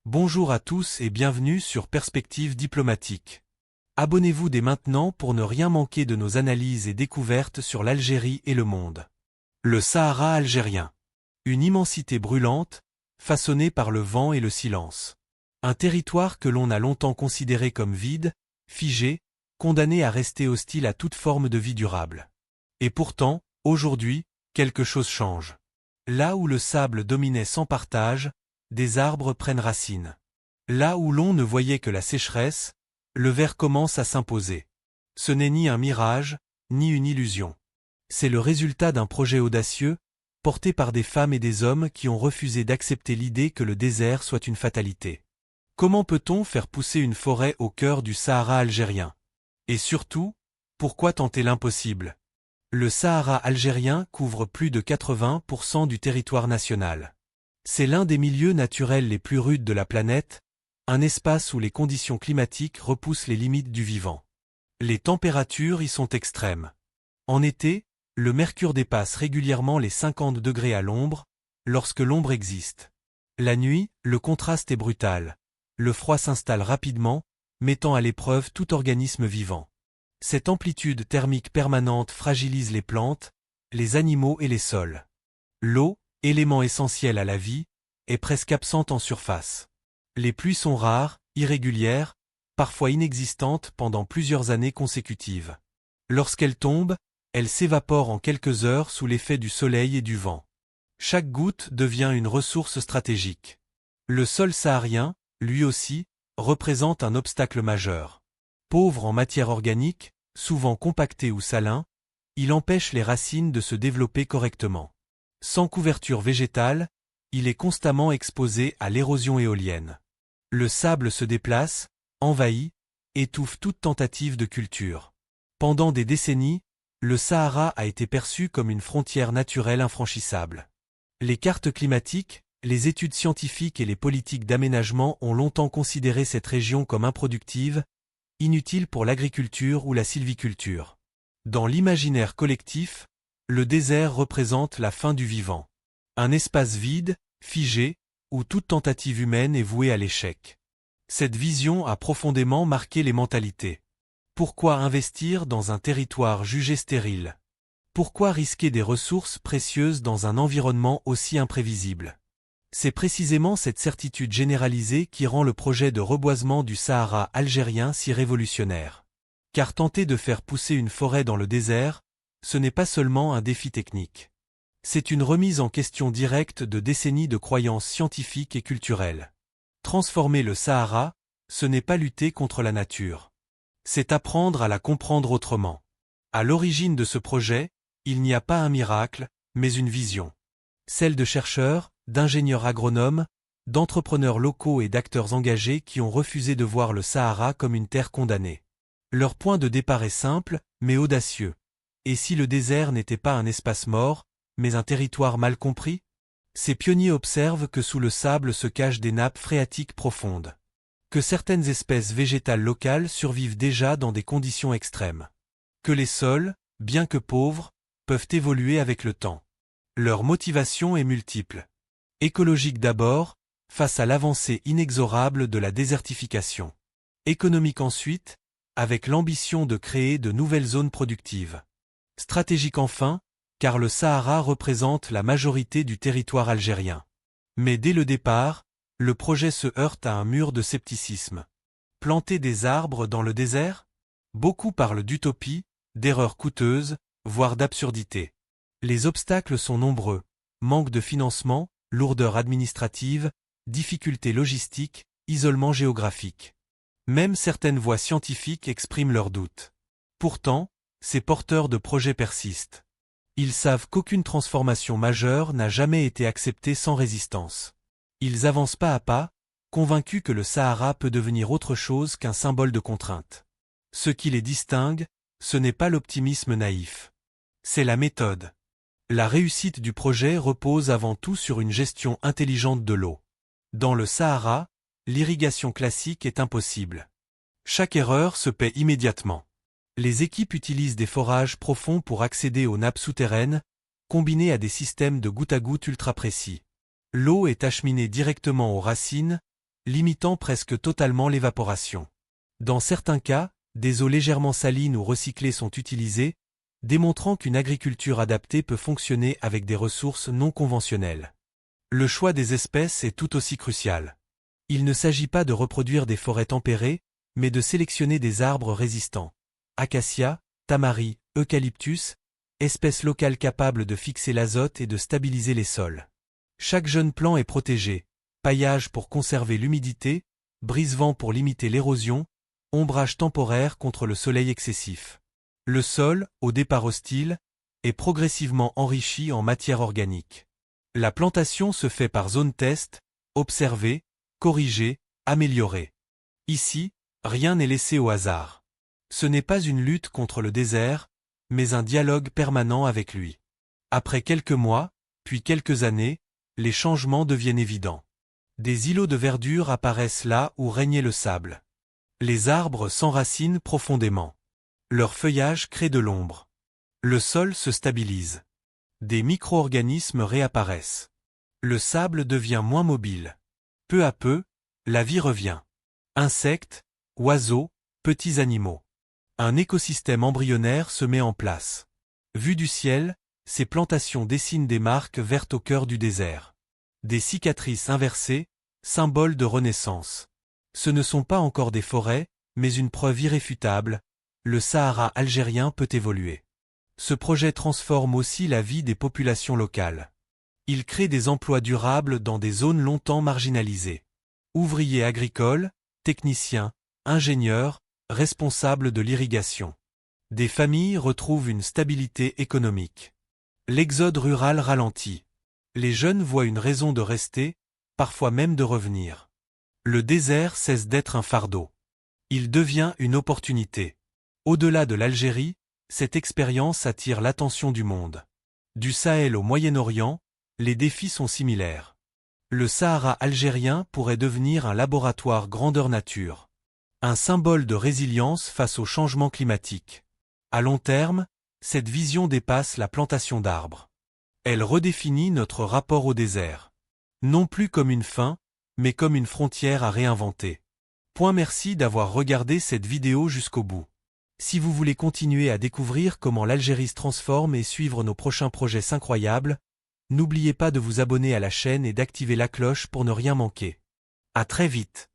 Bonjour à tous et bienvenue sur Perspective diplomatique. Abonnez-vous dès maintenant pour ne rien manquer de nos analyses et découvertes sur l'Algérie et le monde. Le Sahara algérien. Une immensité brûlante, façonnée par le vent et le silence. Un territoire que l'on a longtemps considéré comme vide, figé, condamné à rester hostile à toute forme de vie durable. Et pourtant, aujourd'hui, quelque chose change. Là où le sable dominait sans partage, des arbres prennent racine. Là où l'on ne voyait que la sécheresse, le vert commence à s'imposer. Ce n'est ni un mirage, ni une illusion. C'est le résultat d'un projet audacieux, porté par des femmes et des hommes qui ont refusé d'accepter l'idée que le désert soit une fatalité. Comment peut-on faire pousser une forêt au cœur du Sahara algérien? Et surtout, pourquoi tenter l'impossible? Le Sahara algérien couvre plus de 80% du territoire national. C'est l'un des milieux naturels les plus rudes de la planète, un espace où les conditions climatiques repoussent les limites du vivant. Les températures y sont extrêmes. En été, le mercure dépasse régulièrement les 50 degrés à l'ombre, lorsque l'ombre existe. La nuit, le contraste est brutal. Le froid s'installe rapidement, mettant à l'épreuve tout organisme vivant. Cette amplitude thermique permanente fragilise les plantes, les animaux et les sols. L'eau, élément essentiel à la vie, est presque absente en surface. Les pluies sont rares, irrégulières, parfois inexistantes pendant plusieurs années consécutives. Lorsqu'elles tombent, elles s'évaporent en quelques heures sous l'effet du soleil et du vent. Chaque goutte devient une ressource stratégique. Le sol saharien, lui aussi, représente un obstacle majeur. Pauvre en matière organique, souvent compacté ou salin, il empêche les racines de se développer correctement. Sans couverture végétale, il est constamment exposé à l'érosion éolienne. Le sable se déplace, envahit, étouffe toute tentative de culture. Pendant des décennies, le Sahara a été perçu comme une frontière naturelle infranchissable. Les cartes climatiques, les études scientifiques et les politiques d'aménagement ont longtemps considéré cette région comme improductive, inutile pour l'agriculture ou la sylviculture. Dans l'imaginaire collectif, le désert représente la fin du vivant. Un espace vide, figé, où toute tentative humaine est vouée à l'échec. Cette vision a profondément marqué les mentalités. Pourquoi investir dans un territoire jugé stérile? Pourquoi risquer des ressources précieuses dans un environnement aussi imprévisible? C'est précisément cette certitude généralisée qui rend le projet de reboisement du Sahara algérien si révolutionnaire. Car tenter de faire pousser une forêt dans le désert, ce n'est pas seulement un défi technique. C'est une remise en question directe de décennies de croyances scientifiques et culturelles. Transformer le Sahara, ce n'est pas lutter contre la nature. C'est apprendre à la comprendre autrement. À l'origine de ce projet, il n'y a pas un miracle, mais une vision. Celle de chercheurs, d'ingénieurs agronomes, d'entrepreneurs locaux et d'acteurs engagés qui ont refusé de voir le Sahara comme une terre condamnée. Leur point de départ est simple, mais audacieux. Et si le désert n'était pas un espace mort, mais un territoire mal compris? Ces pionniers observent que sous le sable se cachent des nappes phréatiques profondes. Que certaines espèces végétales locales survivent déjà dans des conditions extrêmes. Que les sols, bien que pauvres, peuvent évoluer avec le temps. Leur motivation est multiple. Écologique d'abord, face à l'avancée inexorable de la désertification. Économique ensuite, avec l'ambition de créer de nouvelles zones productives. Stratégique enfin, car le Sahara représente la majorité du territoire algérien. Mais dès le départ, le projet se heurte à un mur de scepticisme. Planter des arbres dans le désert? Beaucoup parlent d'utopie, d'erreurs coûteuses, voire d'absurdité. Les obstacles sont nombreux, manque de financement, lourdeur administrative, difficultés logistiques, isolement géographique. Même certaines voix scientifiques expriment leurs doutes. Pourtant, ces porteurs de projets persistent. Ils savent qu'aucune transformation majeure n'a jamais été acceptée sans résistance. Ils avancent pas à pas, convaincus que le Sahara peut devenir autre chose qu'un symbole de contrainte. Ce qui les distingue, ce n'est pas l'optimisme naïf. C'est la méthode. La réussite du projet repose avant tout sur une gestion intelligente de l'eau. Dans le Sahara, l'irrigation classique est impossible. Chaque erreur se paie immédiatement. Les équipes utilisent des forages profonds pour accéder aux nappes souterraines, combinés à des systèmes de goutte à goutte ultra précis. L'eau est acheminée directement aux racines, limitant presque totalement l'évaporation. Dans certains cas, des eaux légèrement salines ou recyclées sont utilisées, démontrant qu'une agriculture adaptée peut fonctionner avec des ressources non conventionnelles. Le choix des espèces est tout aussi crucial. Il ne s'agit pas de reproduire des forêts tempérées, mais de sélectionner des arbres résistants. Acacia, tamari, eucalyptus, espèces locales capables de fixer l'azote et de stabiliser les sols. Chaque jeune plant est protégé, paillage pour conserver l'humidité, brise-vent pour limiter l'érosion, ombrage temporaire contre le soleil excessif. Le sol, au départ hostile, est progressivement enrichi en matière organique. La plantation se fait par zone test, observée, corrigée, améliorée. Ici, rien n'est laissé au hasard. Ce n'est pas une lutte contre le désert, mais un dialogue permanent avec lui. Après quelques mois, puis quelques années, les changements deviennent évidents. Des îlots de verdure apparaissent là où régnait le sable. Les arbres s'enracinent profondément. Leur feuillage crée de l'ombre. Le sol se stabilise. Des micro-organismes réapparaissent. Le sable devient moins mobile. Peu à peu, la vie revient. Insectes, oiseaux, petits animaux. Un écosystème embryonnaire se met en place. Vu du ciel, ces plantations dessinent des marques vertes au cœur du désert. Des cicatrices inversées, symboles de renaissance. Ce ne sont pas encore des forêts, mais une preuve irréfutable, le Sahara algérien peut évoluer. Ce projet transforme aussi la vie des populations locales. Il crée des emplois durables dans des zones longtemps marginalisées. Ouvriers agricoles, techniciens, ingénieurs, responsables de l'irrigation. Des familles retrouvent une stabilité économique. L'exode rural ralentit. Les jeunes voient une raison de rester, parfois même de revenir. Le désert cesse d'être un fardeau. Il devient une opportunité. Au-delà de l'Algérie, cette expérience attire l'attention du monde. Du Sahel au Moyen-Orient, les défis sont similaires. Le Sahara algérien pourrait devenir un laboratoire grandeur nature. Un symbole de résilience face au changement climatique. À long terme, cette vision dépasse la plantation d'arbres. Elle redéfinit notre rapport au désert. Non plus comme une fin, mais comme une frontière à réinventer. Merci d'avoir regardé cette vidéo jusqu'au bout. Si vous voulez continuer à découvrir comment l'Algérie se transforme et suivre nos prochains projets incroyables, n'oubliez pas de vous abonner à la chaîne et d'activer la cloche pour ne rien manquer. À très vite.